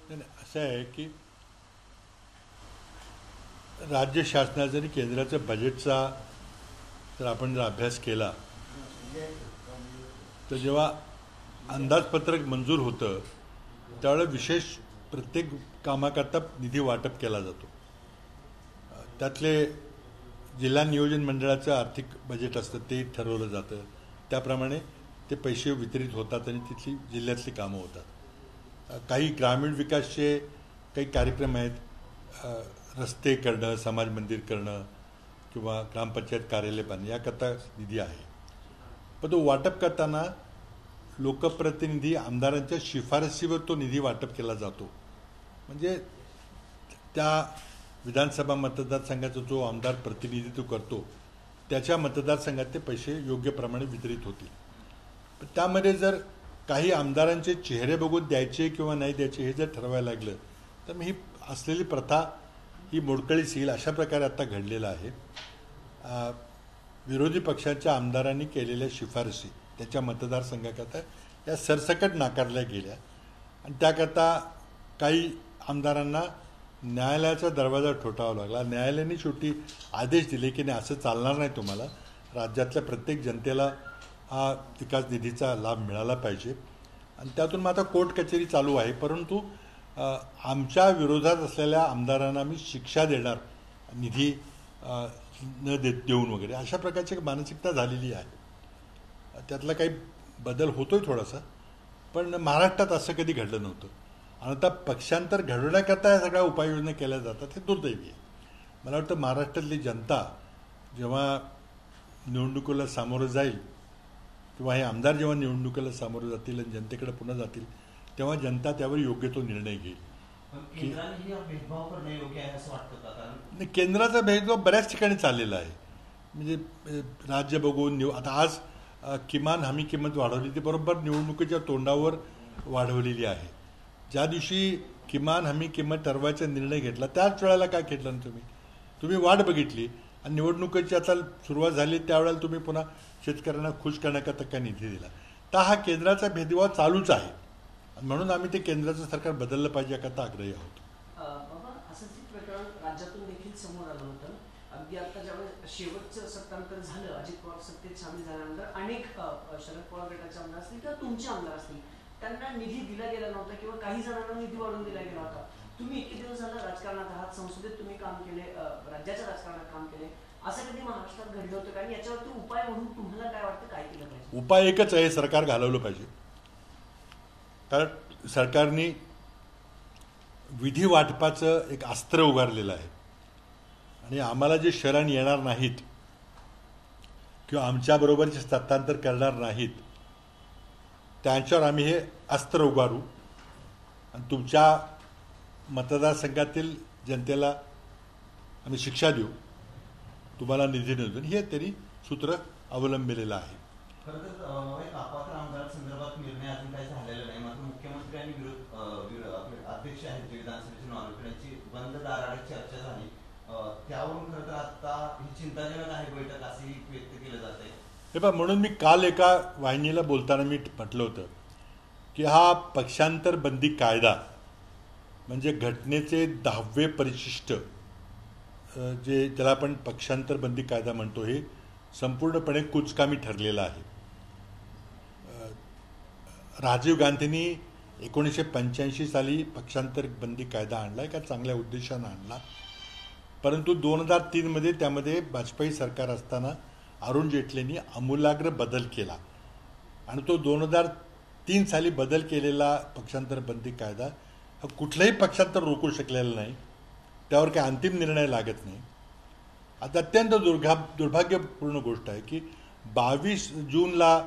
नाही, असं आहे की राज्य शासनाचा आणि केंद्राच्या बजेटचा जर अभ्यास केला तर जेव्हा अंदाजपत्रक मंजूर होतं त्यावेळेला विशेष प्रत्येक कामाकरता निधी वाटप केला जातो. त्यातले जिल्हा नियोजन मंडळाचं आर्थिक बजेट असतं ते ठरवलं जातं. त्याप्रमाणे ते पैसे वितरित होतात आणि तिथली जिल्ह्यातली कामं होतात. काही ग्रामीण विकासचे काही कार्यक्रम आहेत, रस्ते करणं, समाज मंदिर करणं किंवा ग्रामपंचायत कार्यालय बांधणं याकरता निधी आहे. पण तो वाटप करताना लोकप्रतिनिधी आमदारांच्या शिफारसीवर तो निधी वाटप केला जातो. म्हणजे त्या विधानसभा मतदारसंघाचा जो आमदार प्रतिनिधित्व करतो त्याच्या मतदारसंघात ते पैसे योग्य प्रमाणे वितरित होतील. पण त्यामध्ये जर काही आमदारांचे चेहरे बघून द्यायचे किंवा नाही द्यायचे हे जर ठरवायला लागलं तर मग ही असलेली प्रथा ही मोडकळीस येईल अशा प्रकारे आता घडलेलं आहे. विरोधी पक्षाच्या आमदारांनी केलेल्या शिफारसी त्याच्या मतदारसंघाकरता या सरसकट नाकारल्या गेल्या आणि त्याकरता काही आमदारांना न्यायालयाचा दरवाजा ठोठावा लागला. न्यायालयाने शेवटी आदेश दिले की नाही, असं चालणार नाही, तुम्हाला राज्यातल्या प्रत्येक जनतेला हा विकास निधीचा लाभ मिळाला पाहिजे. आणि त्यातून मग आता कोर्ट कचेरी चालू आहे. परंतु आमच्या विरोधात असलेल्या आमदारांना मी शिक्षा देणार, निधी न देऊन वगैरे अशा प्रकारची एक मानसिकता झालेली आहे. त्यातला काही बदल होतोय थोडासा, पण महाराष्ट्रात असं कधी घडलं नव्हतं. आणि आता पक्षांतर घडवण्याकरता या सगळ्या उपाययोजना केल्या जातात, हे दुर्दैवी आहे. मला वाटतं महाराष्ट्रातली जनता जेव्हा निवडणुकीला सामोरं जाईल किंवा हे आमदार जेव्हा निवडणुकीला सामोरं जातील आणि जनतेकडे पुन्हा जातील तेव्हा जनता त्यावर योग्य तो निर्णय घेईल. केंद्राचा भेदभाव बऱ्याच ठिकाणी चाललेला आहे. म्हणजे राज्य बघून आता आज किमान हमी किंमत वाढवली ती बरोबर निवडणुकीच्या तोंडावर वाढवलेली आहे. ज्या दिवशी किमान हमी किंमत ठरवायचा निर्णय घेतला त्याच वेळेला काय केलं ना तुम्ही वाट बघितली आणि निवडणुकीची आता सुरुवात झाली त्यावेळेला तुम्ही पुन्हा शेतकऱ्यांना खुश करण्याकरता काय निधी दिला. तर हा केंद्राचा भेदभाव चालूच आहे. म्हणून आम्ही ते केंद्राचं सरकार बदललं पाहिजे याकरता आग्रही आहोत. राज्यातून देखील समोर आलं होतं. अगदी आता ज्यावेळेस शेवटचं सत्तांतर झालं, अजित पवार सत्तेत सामील झाल्यानंतर अनेक शरद पवार गटाचे आमदार असतील किंवा तुमचे आमदार असतील त्यांना निधी दिला गेला नव्हता किंवा काही जणांना निधी वाढवून दिला गेला होता. तुम्ही इतके दिवस झालं राजकारणात आहात, संसदेत तुम्ही काम केले, राज्याच्या राजकारणात काम केले, असं कधी महाराष्ट्रात घडलं होतं का? आणि याच्यावरती उपाय म्हणून तुम्हाला काय वाटतं, काय केलं पाहिजे? उपाय एकच आहे, सरकार घालवलं पाहिजे. कारण सरकारने विधी वाटपाचं एक अस्त्र उभारलेलं आहे आणि आम्हाला जे शरण येणार नाहीत किंवा आमच्याबरोबरचे सत्तांतर करणार नाहीत त्यांच्यावर आम्ही हे अस्त्र उभारू आणि तुमच्या मतदारसंघातील जनतेला आम्ही शिक्षा देऊ, तुम्हाला निधी न देऊन, हे तरी सूत्र अवलंबिलेलं आहे. खरं तर अपात्र आमदारांसंदर्भात निर्णय अजून काही झालेला नाही. मात्र मुख्यमंत्री आणि अध्यक्ष आहेत विधानसभेचे नॉमिनेटची बंद दाराआड चर्चा झाली. त्यावरून खरं तर आता ही चिंताजनक आहे बैठक असेही व्यक्त केलं जात आहे. हे पहा, म्हणून मी काल एका वाहिनीला बोलताना मी म्हटलं होतं की हा पक्षांतर बंदी कायदा म्हणजे घटनेचे 10वे परिशिष्ट जे ज्याला आपण पक्षांतर बंदी कायदा म्हणतो हे संपूर्णपणे कुचकामी ठरलेला आहे. राजीव गांधींनी 1985 साली पक्षांतर बंदी कायदा आणला, एका चांगल्या उद्देशानं आणला. परंतु 2003 मध्ये त्यामध्ये वाजपेयी सरकार असताना अरुण जेटलींनी आमूलाग्र बदल केला आणि तो 2003 साली बदल केलेला पक्षांतर बंदी कायदा हा कुठलंही पक्षांतर रोखू शकलेला नाही. त्यावर काही अंतिम निर्णय लागत नाही. आता अत्यंत दुर्भाग्यपूर्ण गोष्ट आहे की 22 जूनला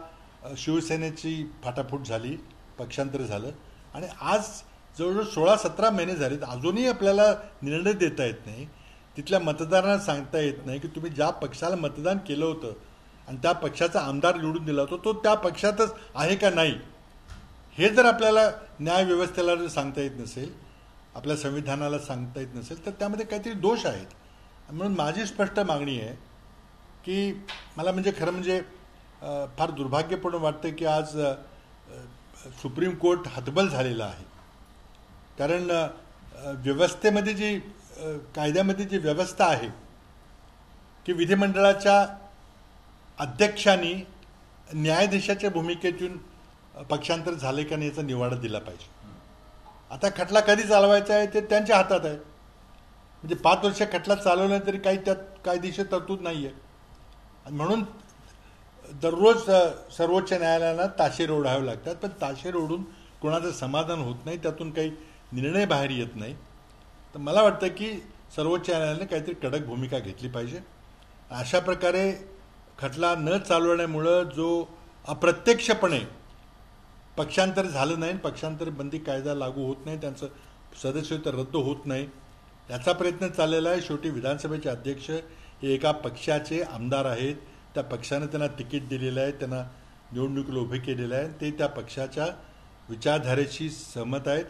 शिवसेनेची फाटाफूट झाली, पक्षांतर झालं आणि आज जवळजवळ 16-17 महिने झालेत, अजूनही आपल्याला निर्णय देता येत नाही. तिथल्या मतदारांना सांगता येत नाही की तुम्ही ज्या पक्षाला मतदान केलं होतं आणि त्या पक्षाचा आमदार निवडून दिला होता तो त्या पक्षातच आहे का नाही, हे जर आपल्याला न्यायव्यवस्थेला जर सांगता येत नसेल, आपल्या संविधानाला सांगता येत नसेल तर त्यामध्ये काहीतरी दोष आहेत. म्हणून माझी स्पष्ट मागणी आहे की मला म्हणजे खरं म्हणजे फार दुर्भाग्यपूर्ण वाटतं की आज सुप्रीम कोर्ट हतबल झालेलं आहे. कारण व्यवस्थेमध्ये जी कायद्यामध्ये जी व्यवस्था आहे की विधिमंडळाच्या अध्यक्षांनी न्यायाधीशाच्या भूमिकेतून पक्षांतर झाले का नाही याचा निवाडा दिला पाहिजे. आता खटला कधी चालवायचा आहे ते त्यांच्या हातात आहे. म्हणजे 5 वर्ष खटला चालवला तरी काही त्यात कायदेशीर तरतूद नाही आहे. आणि म्हणून दररोज सर्वोच्च न्यायालयाला ताशेरे ओढावे लागतात. पण ताशेरे ओढून कोणाचं समाधान होत नाही, त्यातून काही निर्णय बाहेर येत नाही. तर मला वाटतं की सर्वोच्च न्यायालयाने काहीतरी कडक भूमिका घेतली पाहिजे. अशा प्रकारे खटला न चालवण्यामुळं जो अप्रत्यक्षपणे पक्षांतर झालं नाही, पक्षांतर बंदी कायदा लागू होत नाही, त्यांचं सदस्यत्व रद्द होत नाही, याचा प्रयत्न चाललेला आहे. शेवटी विधानसभेचे अध्यक्ष हे एका पक्षाचे आमदार आहेत. त्या पक्षाने त्यांना तिकीट दिलेलं आहे, त्यांना निवडणुकीला उभे केलेलं आहे. ते त्या पक्षाच्या विचारधारेशी सहमत आहेत.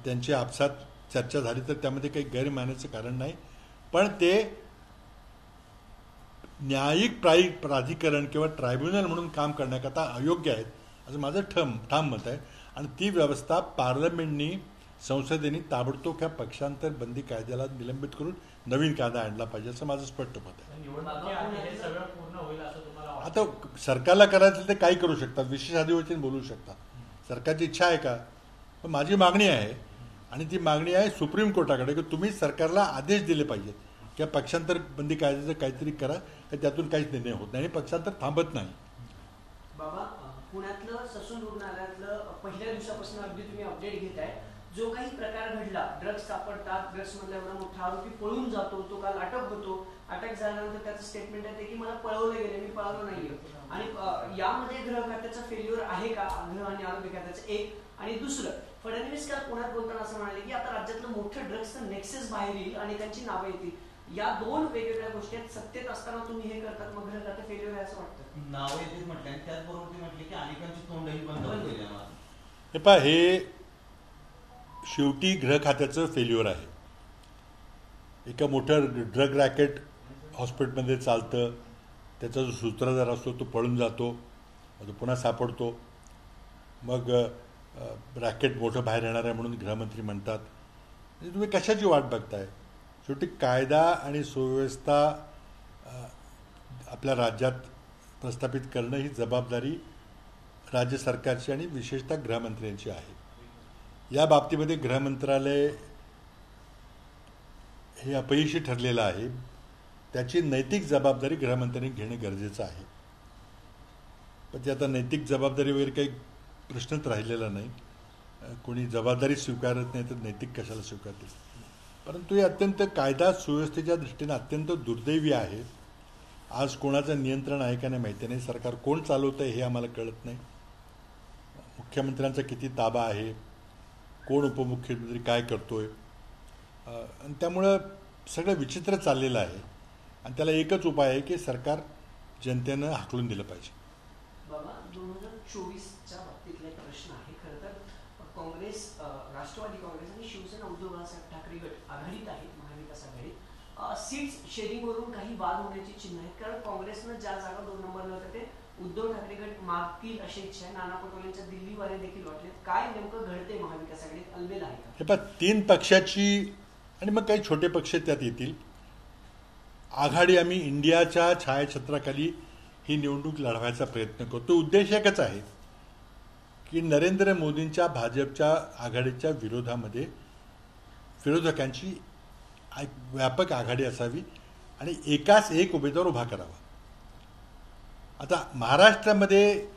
त्यांची आपसात चर्चा झाली तर त्यामध्ये काही गैर मानण्याचं कारण नाही. पण ते न्यायिक प्राधिकरण किंवा ट्रायब्युनल म्हणून काम करण्याकरता अयोग्य आहेत असं माझं ठाम मत आहे. आणि ती व्यवस्था पार्लमेंटनी, संसदेने ताबडतोब ह्या पक्षांतर बंदी कायद्याला निलंबित करून नवीन कायदा आणला पाहिजे असं माझं स्पष्ट मत आहे. आता सरकारला करायचं ते काही करू शकतात, विशेष अधिवेशन बोलू शकतात. सरकारची इच्छा आहे का? पण माझी मागणी आहे, आणि ती मागणी आहे सुप्रीम कोर्टाकडे, की तुम्ही सरकारला आदेश दिले पाहिजेत किंवा पक्षांतर बंदी कायद्याचं काहीतरी करा, तर त्यातून काहीच निर्णय होत नाही आणि पक्षांतर थांबत नाही. बाबा, पुण्यातलं ससून रुग्णालयातलं पहिल्या दिवसापासून अगदी तुम्ही अपडेट घेताय. जो काही प्रकार घडला, ड्रग्ज सापडतात, ड्रग्ज मधला एवढा मोठा आरोपी पळून जातो, तो काल अटक होतो. अटक झाल्यानंतर त्याचं स्टेटमेंट आहे की मला पळवलं गेले, मी पळालो नाहीये. आणि यामध्ये गृह खात्याचा फेल्युअर आहे का, गृह आणि आरोग्य खात्याचं? एक. आणि दुसरं, फडणवीस काल पुण्यात बोलताना असं म्हणाले की आता राज्यातलं मोठं ड्रग्जचं नेक्सेस बाहेर येईल आणि त्यांची नावं येतील. या दोन वेगवेगळ्या गोष्टी आहेत. सत्तेत असताना तुम्ही हे करतात, मग गृह खाते फेल्युअर आहे असं वाटतं? नावं येतील म्हटलं, आणि त्याचबरोबर ते म्हटले की अनेकांची तोंडही बंद होईल. हे पहा, हे शेवटी गृह खात्याचं फेल्युअर आहे. एका मोठं ड्रग रॅकेट हॉस्पिटलमध्ये चालतं, त्याचा जो सूत्रधार असतो तो पळून जातो, तो पुन्हा सापडतो. मग रॅकेट मोठं बाहेर येणार आहे म्हणून गृहमंत्री म्हणतात. म्हणजे तुम्ही कशाची वाट बघताय? शेवटी कायदा आणि सुव्यवस्था आपल्या राज्यात प्रस्थापित करणं ही जबाबदारी राज्य सरकारची आणि विशेषतः गृहमंत्र्यांची आहे. या बाबतीमध्ये गृहमंत्रालय हे अपयशी ठरलेलं आहे. त्याची नैतिक जबाबदारी गृहमंत्र्यांनी घेणं गरजेचं आहे. पण ते आता नैतिक जबाबदारी वगैरे काही प्रश्नच राहिलेला नाही. कोणी जबाबदारी स्वीकारत नाही तर नैतिक कशाला स्वीकारतील? परंतु हे अत्यंत कायदा सुव्यवस्थेच्या दृष्टीने अत्यंत दुर्दैवी आहे. आज कोणाचं नियंत्रण आहे का नाही माहिती नाही. सरकार कोण चालवतं आहे हे आम्हाला कळत नाही. मुख्यमंत्र्यांचा किती ताबा आहे, कोण उपमुख्यमंत्री काय करतोय, आणि त्यामुळं सगळं विचित्र चाललेलं आहे. आणि त्याला एकच उपाय आहे की सरकार जनतेनं हाकलून दिलं पाहिजे. बाबा, 2024च्या बाबतीतला एक प्रश्न आहे. खरं तर काँग्रेस, राष्ट्रवादी काँग्रेस आणि शिवसेना उद्धव बाळासाहेब ठाकरे गट आघाडीत आहेत, महाविकास आघाडीत. सीट्स शेअरिंगवरून काही वाद होण्याची चिन्ह आहेत. कारण काँग्रेसनं ज्या जागा 2 नंबरला होत्या ते उद्धव ठाकरे गट मागतील अशी इच्छा आहे. नाना पटोलेंच्या दिल्ली वारे देखील वाटले. काय नेमकं घडते महाविकास आघाडीत? अलबेल आहे का? हे पहा, 3 पक्षाची आणि मग काही छोटे पक्ष त्यात येतील आघाडी, आम्ही इंडियाच्या छायाछत्राखाली ही निवडणूक लढवायचा प्रयत्न करतो. उद्देश एकच आहे की नरेंद्र मोदींच्या भाजपच्या आघाडीच्या विरोधामध्ये विरोधकांची व्यापक आघाडी असावी आणि एकाच एक उमेदवार उभा करावा. आता महाराष्ट्रामध्ये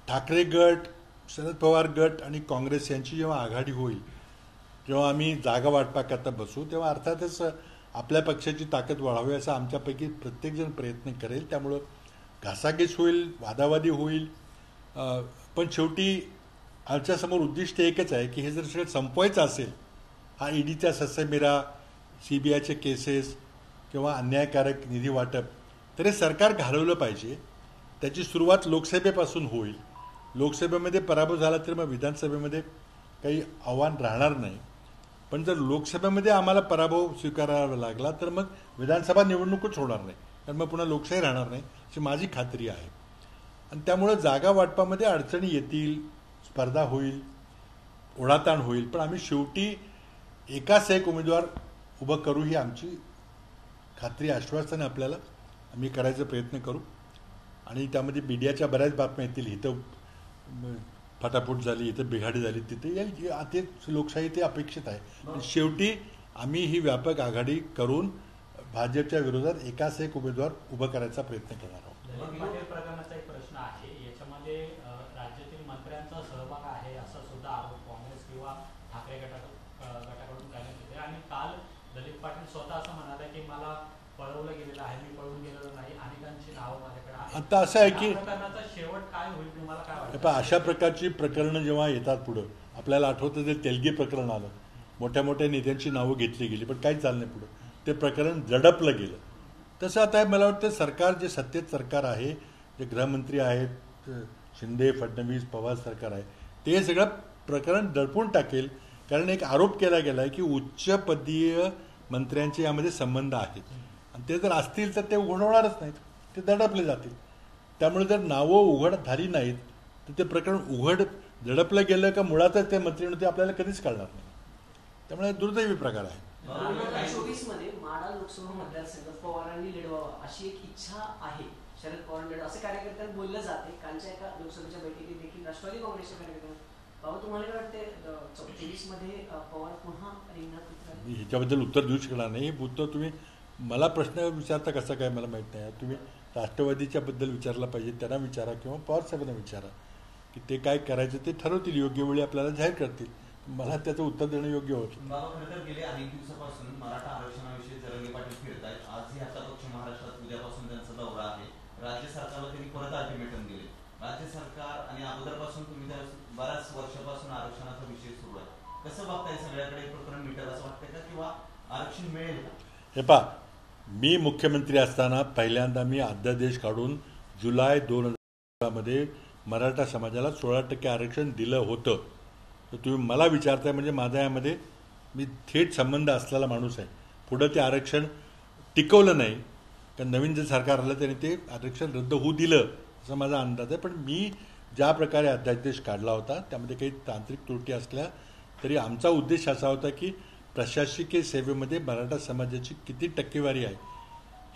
ठाकरे गट, शरद पवार गट आणि काँग्रेस यांची जेव्हा आघाडी होईल, जेव्हा आम्ही जागा वाटपाकरता बसू, तेव्हा अर्थातच आपल्या पक्षाची ताकद वाढावी असा आमच्यापैकी प्रत्येकजण प्रयत्न करेल. त्यामुळं घासाघीस होईल, वादावादी होईल. पण शेवटी आमच्यासमोर उद्दिष्ट एकच आहे की हे जर सगळं संपवायचं असेल, हा ईडीचा ससेमिरा, CBIचे केसेस किंवा अन्यायकारक निधी वाटप, तर हे सरकार घालवलं पाहिजे. त्याची सुरुवात लोकसभेपासून होईल. लोकसभेमध्ये पराभव झाला तर मग विधानसभेमध्ये काही आव्हान राहणार नाही. पण जर लोकसभेमध्ये आम्हाला पराभव स्वीकारावा लागला तर मग विधानसभा निवडणूकच होणार नाही, कारण मग पुन्हा लोकशाही राहणार नाही अशी माझी खात्री आहे. आणि त्यामुळं जागा वाटपामध्ये अडचणी येतील, स्पर्धा होईल. ओढाताण होईल, पण आम्ही शेवटी एकाच एक उमेदवार उभं करू ही आमची खात्री आश्वासन आहे आपल्याला. आम्ही करायचा प्रयत्न करू आणि त्यामध्ये मीडियाच्या बऱ्याच बातम्या येतील. इथं फटाफूट झाली, इथं बिघाडी झाली, तिथे ते लोकशाही ते अपेक्षित आहे. पण शेवटी आम्ही ही व्यापक आघाडी करून भाजपच्या विरोधात एकाच एक उमेदवार उभं करायचा प्रयत्न करणार आहोत. दलित पाटील प्रकरणाचा एक प्रश्न आहे. याच्यामध्ये राज्यातील मंत्र्यांचा सहभाग आहे असा सुद्धा आरोप काँग्रेस किंवा ठाकरे गटाकडून करण्यात येते. आणि काल दलित पाटील स्वतः असं म्हणाले की मला पळवलं गेलेलं आहे, मी पळून गेलेलो नाही, अनेकांची नावं माझ्याकडे आहेत. आता असं आहे की प्रकरणाचा शेवट काय होईल तुम्हाला काय वाटतं? पण अशा प्रकारची प्रकरणं जेव्हा येतात पुढं, आपल्याला आठवतं ते तेलगी प्रकरण आलं, मोठ्या मोठ्या नेत्यांची नावं घेतली गेली, पण काहीच झालं नाही पुढं, ते प्रकरण झडपलं गेलं. तसं आता मला वाटतं सरकार जे सत्तेत सरकार आहे, जे गृहमंत्री आहेत शिंदे, फडणवीस, पवार सरकार आहे, ते सगळं प्रकरण दडपून टाकेल. कारण एक आरोप केला गेला आहे की उच्चपदीय मंत्र्यांचे यामध्ये संबंध आहेत आणि ते जर असतील तर ते उघड होणारच नाहीत, ते दडपले जातील. त्यामुळे जर नावं उघड झाली नाहीत तर ते प्रकरण उघड दडपलं गेलं का मुळातच ते मंत्री ते आपल्याला कधीच कळणार नाही. त्यामुळे दुर्दैवी प्रकार आहे. 2024 मध्ये माढा लोकसभा मतदारसंघात पवारांनी लढवावा अशी एक इच्छा आहे. शरद पवार लढवा असं कार्यकर्त्यांना बोललं जाते. कालच्या एका लोकसभेच्या बैठकीत देखील राष्ट्रवादी काँग्रेसच्या कार्यकर्त्यांना बाबा तुम्हाला काय वाटते 24 मध्ये पवार पुन्हा रिंगणात उतराल? मी ह्याच्याबद्दल उत्तर देऊ शकणार नाही. उत्तर तुम्ही मला प्रश्न विचारता कसा काय मला माहीत नाही. तुम्ही राष्ट्रवादीच्या बद्दल विचारला पाहिजे, त्यांना विचारा किंवा पवार साहेबांना विचारा की ते काय करायचं ते ठरवतील, योग्य वेळी आपल्याला जाहीर करतील. मला त्याचं उत्तर देणं योग्य होतं. बाबा खरं तर गेले अनेक दिवसापासून मराठा आरक्षणाविषयी जरांगे पाटील फिरत आहेत. आजही आता पक्ष महाराष्ट्रात उद्यापासून त्यांचा दौरा आहे. राज्य सरकारला त्यांनी परत अल्टिमेटम दिले. राज्य सरकार आणि अगोदरपासून तुम्ही त्या बऱ्याच वर्षापासून आरक्षणाचा विषय सुरू आहे. कसं बघताय सगळ्याकडे प्रकरण मिटेल असं वाटतंय का किंवा आरक्षण मिळेल का? हे पहा, मी मुख्यमंत्री असताना पहिल्यांदा मी अध्यादेश काढून जुलै 2000 मध्ये मराठा समाजाला 16% आरक्षण दिलं होतं. तर तुम्ही मला विचारताय म्हणजे माझ्या यामध्ये मी थेट संबंध असलेला माणूस आहे. पुढं ते आरक्षण टिकवलं नाही कारण नवीन जे सरकार आलं त्याने ते आरक्षण रद्द होऊ दिलं असा माझा अंदाज आहे. पण मी ज्या प्रकारे अध्यादेश काढला होता त्यामध्ये काही तांत्रिक त्रुटी असल्या तरी आमचा उद्देश असा होता की प्रशासकीय सेवेमध्ये मराठा समाजाची किती टक्केवारी आहे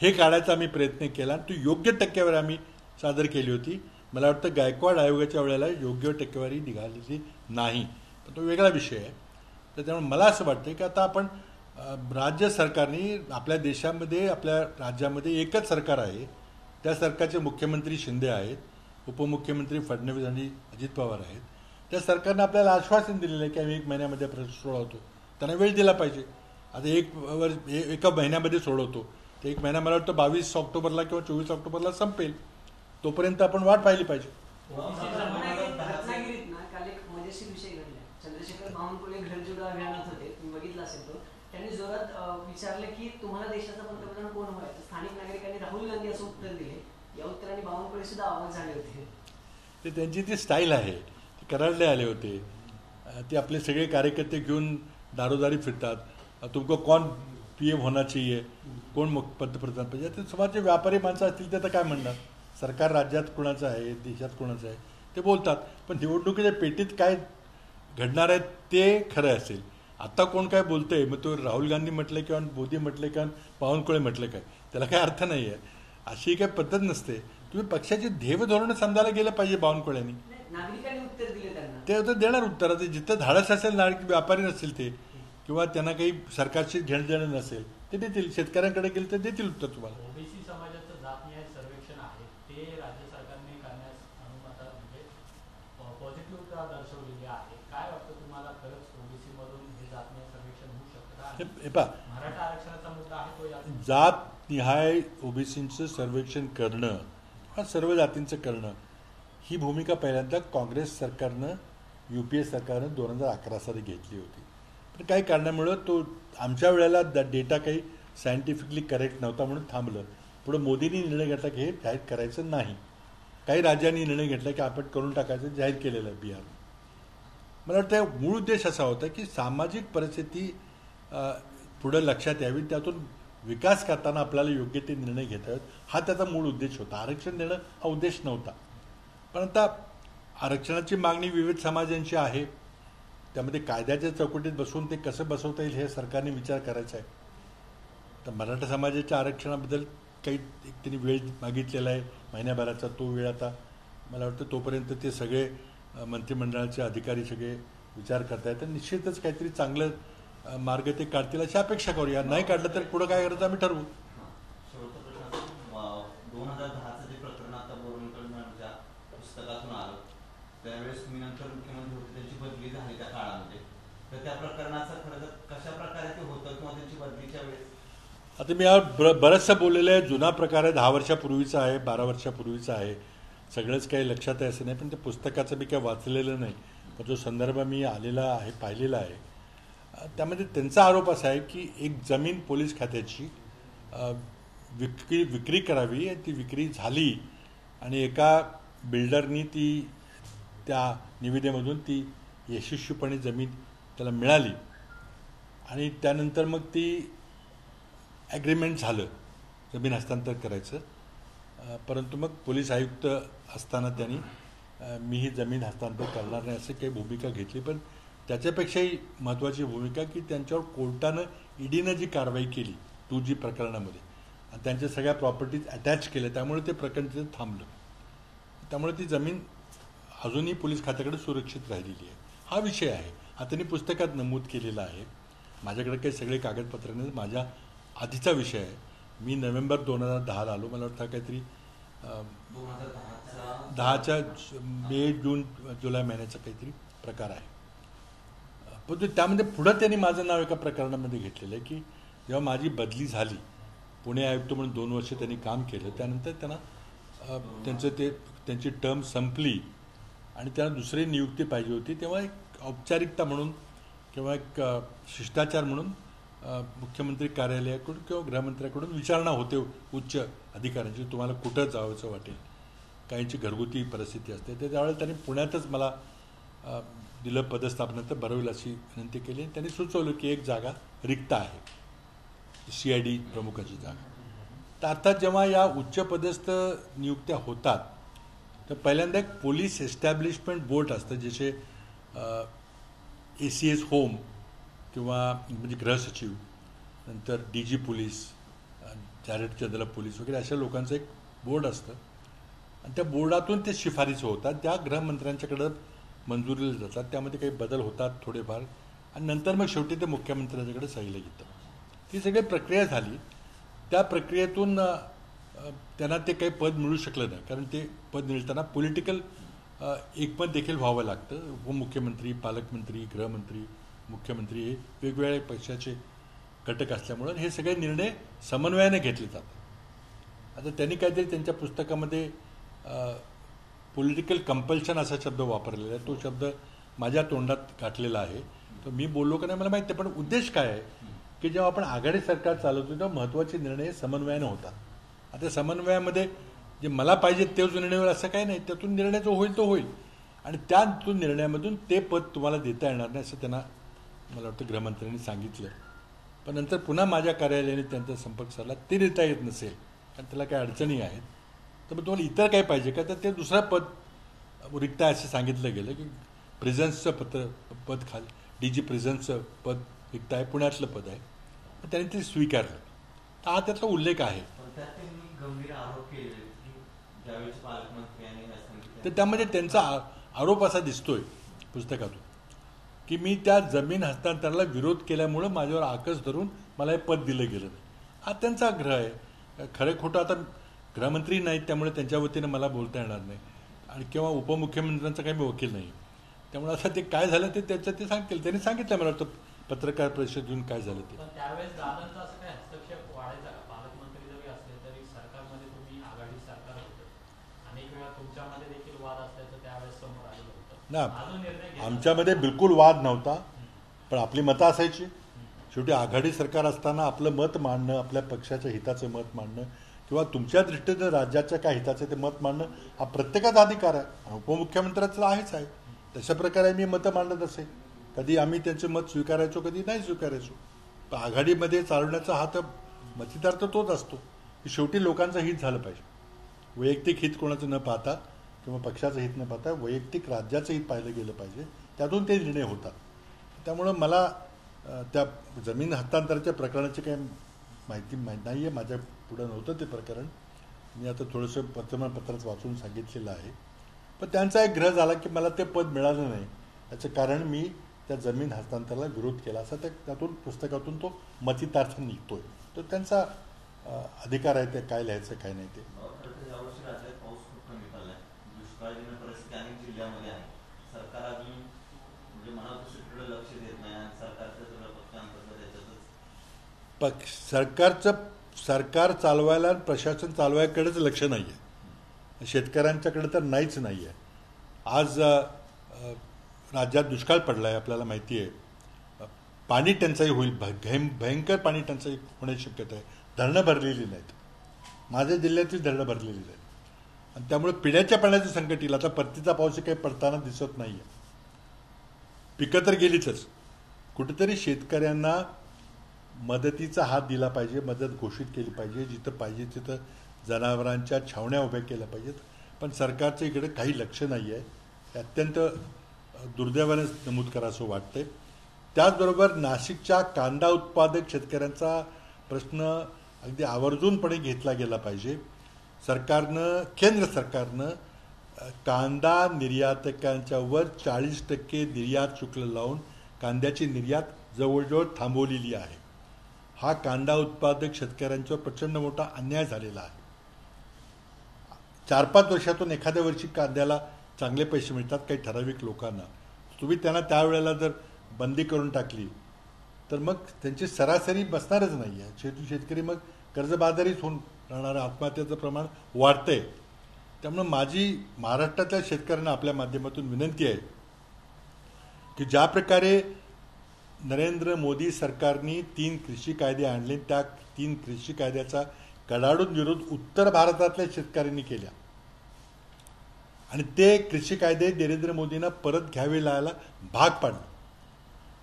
हे काढायचा आम्ही प्रयत्न केला आणि तो योग्य टक्केवारी आम्ही सादर केली होती. मला वाटतं गायकवाड आयोगाच्या वेळेला योग्य टक्केवारी निघालेली नाही, पण तो वेगळा विषय आहे. तर त्यामुळे मला असं वाटतं की आता आपण राज्य सरकारने आपल्या देशामध्ये आपल्या राज्यामध्ये एकच सरकार आहे. त्या सरकारचे मुख्यमंत्री शिंदे आहेत, उपमुख्यमंत्री फडणवीस आणि अजित पवार आहेत. त्या सरकारनं आपल्याला आश्वासन दिलेलं आहे की आम्ही 1 महिन्यामध्ये प्रश्न सोडवतो. त्यांना वेळ दिला पाहिजे. आता एका महिन्यामध्ये सोडवतो ते 1 महिना मला वाटतं 22 ऑक्टोबरला किंवा 24 ऑक्टोबरला संपेल. तोपर्यंत आपण वाट पाहिली पाहिजे. रत्नागिरीत ना काल एक मजेशीर विषय घडला. चंद्रशेखर बावनकुळे घरजोडा अभियानात होते, तुम्ही बघितलं असेल तो. त्यांनी जोरात विचारलं की तुम्हाला देशाचा पंतप्रधान कोण व्हायचं. स्थानिक नागरिकांनी राहुल गांधी असं उत्तर दिले. या उत्तराने बावनकुळे सुद्धा आवाज झाले होते. ते त्यांची ती स्टाईल आहे. ते कराडले आले होते. ते आपले सगळे कार्यकर्ते घेऊन दारोदारी फिरतात. तुमको कौन PM होना चाहिए, कोण पंतप्रधान पाहिजे. ते समाजचे व्यापारी माणसं असतील ते तर काय म्हणणार. सरकार राज्यात कोणाचं आहे, देशात कोणाचं आहे ते बोलतात. पण निवडणुकीच्या पेटीत काय घडणार आहे ते खरं असेल. आत्ता कोण काय बोलतंय, मग तो राहुल गांधी म्हटलं किंवा मोदी म्हटलं किंवा बावनकुळे म्हटलं काय, त्याला काय अर्थ नाही आहे. अशी काही पद्धत नसते. तुम्ही पक्षाची ध्येय धोरणं समजायला गेलं पाहिजे. बावनकुळ्यांनी नागरिकांनी उत्तर दिले त्यांना. ते आता देणार उत्तर. जिथं धाडस असेल, नागरिक व्यापारी नसतील ते किंवा त्यांना काही सरकारशी घेणं देणं नसेल ते देतील. शेतकऱ्यांकडे गेले तर देतील उत्तर तुम्हाला. ओबीसी समाजाचं जातनिहाय सर्वेक्षण आहे ते राज्य सरकारने करण्यास अनुमती म्हणजे पॉझिटिव्ह दर्शवलेली आहे. काय वाटतं तुम्हाला, खरंच ओबीसी मधून हे जातनिहाय सर्वेक्षण होऊ शकतं का? मराठा आरक्षणाचा मुद्दा आहे तो यात जातनिहाय ओबीसींचं सर्वेक्षण करणं किंवा सर्व जातींचं करणं ही भूमिका पहिल्यांदा काँग्रेस सरकारनं UPA सरकारनं 2011 साली घेतली होती. पण काही कारणामुळं तो आमच्या वेळेला डेटा काही सायंटिफिकली करेक्ट नव्हता म्हणून थांबलं. पुढं मोदींनी निर्णय घेतला की हे जाहीर करायचं नाही. काही राज्यांनी निर्णय घेतला की आपण करून टाकायचं, जाहीर केलेलं आहे बिहार. मला वाटतं मूळ उद्देश असा होता की सामाजिक परिस्थिती पुढं लक्षात यावी, त्यातून विकास करताना आपल्याला योग्य ते निर्णय घेता येतात, हा त्याचा मूळ उद्देश होता. आरक्षण देणं हा उद्देश नव्हता. पण आता आरक्षणाची मागणी विविध समाजांची आहे. त्यामध्ये कायद्याच्या चौकटीत बसून ते कसं बसवता येईल हे सरकारने विचार करायचा आहे. तर मराठा समाजाच्या आरक्षणाबद्दल काही एक त्यांनी वेळ मागितलेला आहे महिन्याभराचा, तो वेळ आता मला वाटतं तोपर्यंत ते सगळे मंत्रिमंडळाचे अधिकारी सगळे विचार करतायत. तर निश्चितच काहीतरी चांगलं मार्ग ते काढतील अशी अपेक्षा करूया. नाही काढलं तर पुढं काय करायचं आम्ही ठरवू. शेवटचा प्रश्न असा, 2010चं जे प्रकरण आता बोरवणकरांच्या पुस्तकातून आलं त्यावेळेस तुम्ही नंतर मुख्यमंत्री होते, त्यांची बदली झाली त्या काळामध्ये, तर त्या प्रकरणाचं खरं तर कशा प्रकारे ते होतं किंवा त्यांची बदलीच्या वेळेस? आता मी यावर बरंचसं बोललेलं आहे. जुना प्रकार आहे, 10 वर्षापूर्वीचा आहे, 12 वर्षापूर्वीचा आहे. सगळंच काही लक्षात आहे असं नाही, पण ते पुस्तकाचं मी काही वाचलेलं नाही. पण जो संदर्भ मी आलेला आहे, पाहिलेला आहे, त्यामध्ये त्यांचा आरोप असा आहे की एक जमीन पोलीस खात्याची विक्री करावी, ती विक्री झाली आणि एका बिल्डरनी ती त्या निविदेमधून ती यशस्वीपणे जमीन त्याला मिळाली आणि त्यानंतर मग ती ॲग्रीमेंट झालं जमीन हस्तांतर करायचं. परंतु मग पोलीस आयुक्त असताना त्यांनी मी ही जमीन हस्तांतर करणार नाही असं काही भूमिका घेतली. पण त्याच्यापेक्षाही महत्त्वाची भूमिका की त्यांच्यावर कोर्टानं ईडीनं जी कारवाई केली 2G प्रकरणामध्ये आणि त्यांच्या सगळ्या प्रॉपर्टीज अटॅच केल्या, त्यामुळे ते प्रकरण तिथं थांबलं. त्यामुळे ती जमीन अजूनही पोलीस खात्याकडे सुरक्षित राहिलेली आहे. हा विषय आहे, हा त्यांनी पुस्तकात नमूद केलेला आहे. माझ्याकडे काही सगळे कागदपत्र नाही, माझ्या आधीचा विषय आहे. मी नोव्हेंबर 2010ला आलो, मला वाटतं काहीतरी 10च्या मे जून जुलै महिन्याचा काहीतरी प्रकार आहे. पण त्यामध्ये पुढं त्यांनी माझं नाव एका प्रकरणामध्ये घेतलेलं आहे की जेव्हा माझी बदली झाली, पुणे आयुक्त म्हणून 2 वर्ष त्यांनी काम केलं, त्यानंतर त्यांना त्यांची टर्म संपली आणि त्यांना दुसरी नियुक्ती पाहिजे होती, तेव्हा एक औपचारिकता म्हणून किंवा एक शिष्टाचार म्हणून मुख्यमंत्री कार्यालयाकडून किंवा गृहमंत्र्याकडून विचारणा होते उच्च अधिकाऱ्यांची, तुम्हाला कुठं जावंसं वाटेल. काहींची घरगुती परिस्थिती असते, तर त्यावेळेला त्यांनी पुण्यातच मला दिलं पदस्थापना, तर बरं होईल अशी विनंती केली. त्यांनी सुचवलं की एक जागा रिक्त आहे, CID प्रमुखाची जागा. तर अर्थात जेव्हा या उच्चपदस्थ नियुक्त्या होतात तर पहिल्यांदा एक पोलीस एस्टॅब्लिशमेंट बोर्ड असतं, जसे ACS होम किंवा म्हणजे गृहसचिव, नंतर DG police, director general police वगैरे अशा लोकांचं एक बोर्ड असतं आणि त्या बोर्डातून ते शिफारसी होतात, त्या गृहमंत्र्यांच्याकडं मंजुरीला जातात. त्यामध्ये काही बदल होतात थोडेफार आणि नंतर मग शेवटी ते मुख्यमंत्र्यांच्याकडे सहीला येतं. ती सगळी प्रक्रिया झाली. त्या प्रक्रियेतून त्यांना ते काही पद मिळू शकलं नाही, कारण ते पद मिळताना पॉलिटिकल एकमत देखील व्हावं लागतं. उपमुख्यमंत्री, पालकमंत्री, गृहमंत्री, मुख्यमंत्री हे वेगवेगळ्या पक्षाचे घटक असल्यामुळं हे सगळे निर्णय समन्वयाने घेतले जातात. आता त्यांनी काहीतरी त्यांच्या पुस्तकामध्ये पॉलिटिकल कंपल्शन असा शब्द वापरलेला आहे, तो शब्द माझ्या तोंडात गाठलेला आहे. तर मी बोललो का नाही मला माहिती आहे, पण उद्देश काय आहे की जेव्हा आपण आघाडी सरकार चालवतो तेव्हा महत्त्वाचे निर्णय समन्वयाने होतात. आता समन्वयामध्ये जे मला पाहिजे तेच निर्णय होईल असं काही नाही, त्यातून निर्णय जो होईल तो होईल आणि त्यातून निर्णयामधून ते पद तुम्हाला देता येणार नाही असं त्यांना मला वाटतं गृहमंत्र्यांनी सांगितलं. पण नंतर पुन्हा माझ्या कार्यालयाने त्यांचा संपर्क साधला, ते देता येत नसेल कारण त्याला काही अडचणी आहेत, तर मग तुम्हाला इतर काय पाहिजे का, तर ते दुसरं पद रिक्त आहे असं सांगितलं गेलं की प्रिझन्सचं पद खाली DG प्रिझन्सचं पद रिक्त आहे, पुण्यातलं पद आहे. त्यांनी ते स्वीकारलं. तर हा त्यातला उल्लेख आहे. गंभीर आरोप केले की ज्यावेळेस पालकमंत्र्यांनी तर त्यामध्ये त्यांचा आरोप असा दिसतोय पुस्तकातून की मी त्या जमीन हस्तांतरणाला विरोध केल्यामुळं माझ्यावर आकस धरून मला हे पद दिलं गेलं नाही. हा त्यांचा आग्रह आहे. खरं खोटं आता गृहमंत्री नाहीत, त्यामुळे त्यांच्या वतीनं मला बोलता येणार नाही आणि किंवा उपमुख्यमंत्र्यांचा काही मी वकील नाही. त्यामुळे आता ते काय झालं ते त्याचं ते सांगतील. त्यांनी सांगितलं मला वाटतं पत्रकार परिषद घेऊन काय झालं ते. त्यावेळेस दादांचा असं काय हस्तक्षेप वाढायचा का? पालकमंत्री जरी असले तरी सरकारमध्ये तुम्ही आघाडी सरकार होतं, अनेक वेळा तुमच्यामध्ये देखील वाद असल्याचं त्यावेळेस समोर आलेलं होतं ना. आमच्यामध्ये बिलकुल वाद नव्हता, पण आपली मतं असायची. शेवटी आघाडी सरकार असताना आपलं मत मांडणं, आपल्या पक्षाच्या हिताचं मत मांडणं किंवा तुमच्या दृष्टीनं राज्याच्या काय हिताचं ते मत मांडणं हा प्रत्येकाचा अधिकार आहे. उपमुख्यमंत्र्याचं आहेच आहे. तशा प्रकारे मी मतं मांडत असे. कधी आम्ही त्यांचं मत स्वीकारायचो, कधी नाही स्वीकारायचो. पण आघाडीमध्ये चालवण्याचा हा तर मतिदार तर तोच असतो की शेवटी लोकांचं हित झालं पाहिजे. वैयक्तिक हित कोणाचं न पाहता किंवा पक्षाचं हित न पाहता वैयक्तिक राज्याचं हित पाहिलं गेलं पाहिजे, त्यातून ते निर्णय होतात. त्यामुळं मला त्या जमीन हस्तांतराच्या प्रकरणाची काही माहिती नाही आहे, माझ्या पुढं नव्हतं ते प्रकरण. मी आता थोडंसं वर्तमानपत्रात वाचून सांगितलेलं आहे. पण त्यांचा एक ग्रह झाला की मला ते पद मिळालं नाही, याचं कारण मी त्या जमीन हस्तांतराला विरोध केला असा त्यातून पुस्तकातून तो मतितार्थ निघतोय. तो त्यांचा अधिकार आहे ते काय लिहायचं काय नाही ते. यावर्षी राज्यात पाऊस खूप कमी पडलाय, दुष्काळजन्य परिस्थिती अनेक जिल्ह्यामध्ये आहे. सरकार अजून म्हणजे मनापासून लक्ष देत नाही आणि सरकारचं सगळं पक्षांतर्गत त्याच्यातच सरकार चालवायला प्रशासन चालवायकडेच लक्ष नाही आहे, शेतकऱ्यांच्याकडे तर नाहीच नाही आहे. आज राज्यात दुष्काळ पडला आहे, आपल्याला माहिती आहे. पाणी टंचाई होईल, भयंकर पाणी टंचाई होण्याची शक्यता आहे. धरणं भरलेली नाहीत, माझ्या जिल्ह्यातील धरणं भरलेली नाहीत आणि त्यामुळे पिण्याच्या पाण्याचं संकट येईल. आता परतीचा पाऊस काही पडताना दिसत नाही आहे. पिकं तर गेलीच. कुठेतरी शेतकऱ्यांना मदतीचा हात दिला पाहिजे, मदत घोषित केली पाहिजे, जिथं पाहिजे तिथं जनावरांच्या छावण्या उभ्या केल्या पाहिजेत. पण सरकारचं इकडे काही लक्ष नाही आहे. हे अत्यंत दुर्दैवाने नमूद करावं वाटतंय. त्याचबरोबर नाशिकच्या कांदा उत्पादक शेतकऱ्यांचा प्रश्न अगदी आवर्जूनपणे घेतला गेला पाहिजे. केंद्र सरकारनं कांदा निर्यातकांच्यावर 40% निर्यात शुल्क लावून कांद्याची निर्यात जवळजवळ थांबवलेली आहे. हा कांदा उत्पादक शेतकऱ्यांच्यावर प्रचंड मोठा अन्याय झालेला आहे. 4-5 वर्षातून एखाद्या वर्षी कांद्याला चांगले पैसे मिळतात काही ठराविक लोकांना. तुम्ही त्यांना त्यावेळेला जर बंदी करून टाकली तर मग त्यांची सरासरी बसणारच नाही आहे. शेतकरी मग कर्जबाजारीच होऊन राहणार, आत्महत्येचं प्रमाण वाढतंय. त्यामुळं माझी महाराष्ट्रातल्या शेतकऱ्यांना आपल्या माध्यमातून विनंती आहे की ज्या प्रकारे नरेंद्र मोदी सरकारने 3 कृषी कायदे आणले, त्या 3 कृषी कायद्याचा कडाडून विरोध उत्तर भारतातल्या शेतकऱ्यांनी केला आणि ते कृषी कायदे नरेंद्र मोदींना परत घ्यावे लागायला भाग पाडलं.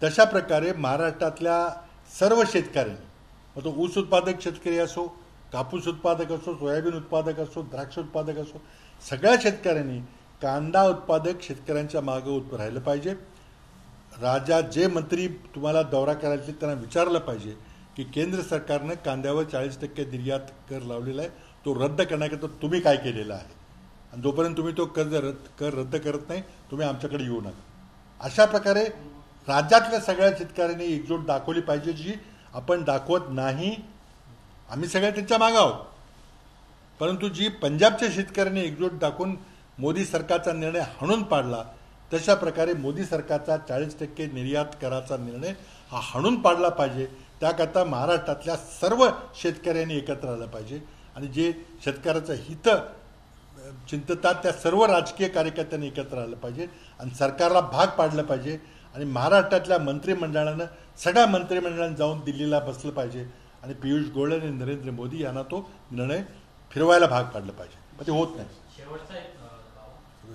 तशा प्रकारे महाराष्ट्रातल्या सर्व शेतकऱ्यांनी, मग तो ऊस उत्पादक शेतकरी असो, कापूस उत्पादक असो, सोयाबीन उत्पादक असो, द्राक्ष उत्पादक असो, सगळ्या शेतकऱ्यांनी कांदा उत्पादक शेतकऱ्यांच्या मागं राहिलं पाहिजे. जे मंत्री तुम्हाला दौरा करायचे त्यांना विचारलं पाहिजे की केंद्र सरकारनं कांद्यावर 40% निर्यात कर लावलेला आहे, तो रद्द करण्याकरता तुम्ही काय केलेलं आहे आणि जोपर्यंत तुम्ही तो कर रद्द करत नाही तुम्ही आमच्याकडे येऊ नका. अशा प्रकारे राज्यातल्या सगळ्या शेतकऱ्यांनी एकजूट दाखवली पाहिजे, जी आपण दाखवत नाही. आम्ही सगळे त्यांच्या मागं आहोत, परंतु जी पंजाबच्या शेतकऱ्यांनी एकजूट दाखवून मोदी सरकारचा निर्णय हाणून पाडला, तशा प्रकारे मोदी सरकारचा 40% निर्यात कराचा निर्णय हा हाणून पाडला पाहिजे. त्याकरता महाराष्ट्रातल्या सर्व शेतकऱ्यांनी एकत्र आलं पाहिजे आणि जे शेतकऱ्याचं हित चिंततात त्या सर्व राजकीय कार्यकर्त्यांनी एकत्र आलं पाहिजे आणि सरकारला भाग पाडलं पाहिजे. आणि महाराष्ट्रातल्या मंत्रिमंडळानं सगळ्या मंत्रिमंडळानं जाऊन दिल्लीला बसलं पाहिजे आणि पियुष गोयल आणि नरेंद्र मोदी यांना तो निर्णय फिरवायला भाग पाडलं पाहिजे. पण ते होत नाही. शेवटचा एक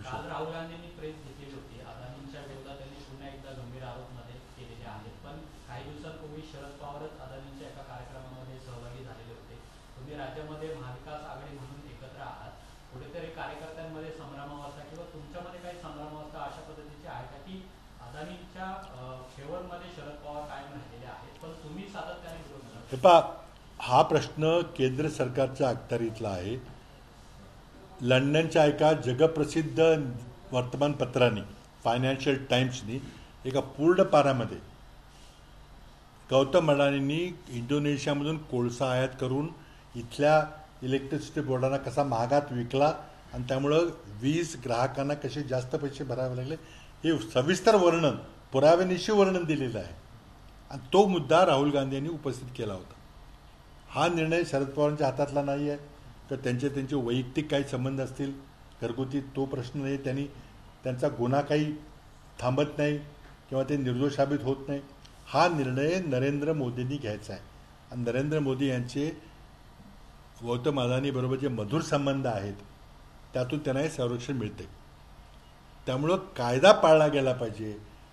काल राहुल गांधींनी प्रेस घेतलेली होती. अदानींच्या विरोधात त्यांनी पुन्हा एकदा गंभीर आरोप मध्ये केलेले आहेत. पण काही दिवसांपूर्वी शरद पवारच अदानींच्या एका कार्यक्रमामध्ये सहभागी झालेले होते. तुम्ही राज्यामध्ये महाविकास आघाडी म्हणून एकत्र आहात. कुठेतरी कार्यकर्त्यांमध्ये संभ्रमावस्था किंवा तुमच्यामध्ये काही संभ्रमावस्था अशा पद्धतीची आहे का की अदानींच्या फेवरमध्ये शरद पवार कायम राहिलेले आहेत पण तुम्ही सातत्याने विरोध करता? हा प्रश्न केंद्र सरकारच्या अखत्यारीतला आहे. लंडनच्या एका जगप्रसिद्ध वर्तमानपत्राने फायनान्शियल टाइम्सनी एका पूर्ण पानामध्ये गौतम अडाणींनी इंडोनेशियामधून कोळसा आयात करून इथल्या इलेक्ट्रिसिटी बोर्डांना कसा महागात विकला आणि त्यामुळं वीज ग्राहकांना कसे जास्त पैसे भरावे लागले हे सविस्तर वर्णन, पुराव्यानिशी वर्णन दिलेलं आहे आणि तो मुद्दा राहुल गांधी यांनी उपस्थित केला होता. हा निर्णय शरद पवारांच्या हातातला नाही आहे तर त्यांचे वैयक्तिक काही संबंध असतील घरगुती, तो प्रश्न नाही. त्यांचा गुन्हा काही थांबत नाही किंवा ते निर्दोष साबित होत नाही. हा निर्णय नरेंद्र मोदींनी घ्यायचा आहे आणि नरेंद्र मोदी यांचे गौतम अदानीबरोबर जे मधुर संबंध आहेत त्यातून त्यांना हे संरक्षण मिळते. त्यामुळं कायदा पाळला गेला पाहिजे.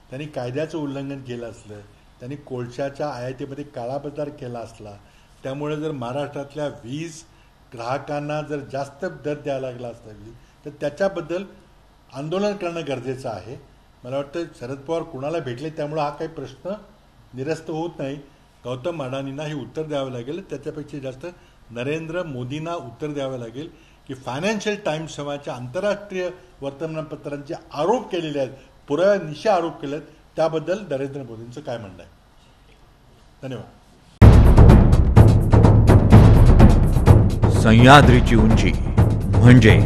त्यांनी कायद्याचं उल्लंघन केलं असलं, त्यांनी कोळशाच्या आयातीमध्ये काळाबाजार केला असला, त्यामुळे जर महाराष्ट्रातल्या वीज ग्राहकांना जर जास्त दर द्यायला लागला असता तर त्याच्याबद्दल आंदोलन करणं गरजेचं आहे. मला वाटतं शरद पवार कुणाला भेटले त्यामुळे हा काही प्रश्न निरस्त होत नाही. गौतम अडाणींना हे उत्तर द्यावं लागेल. त्याच्यापेक्षा जास्त नरेंद्र मोदींना उत्तर द्यावं लागेल की फायनान्शियल टाइम्स समाजाच्या आंतरराष्ट्रीय वर्तमानपत्रांचे आरोप केलेले आहेत, पुराव्यानिशी आरोप केले आहेत, त्याबद्दल नरेंद्र मोदींचं काय म्हणणं आहे. धन्यवाद. सह्याद्रीची उंची म्हणजे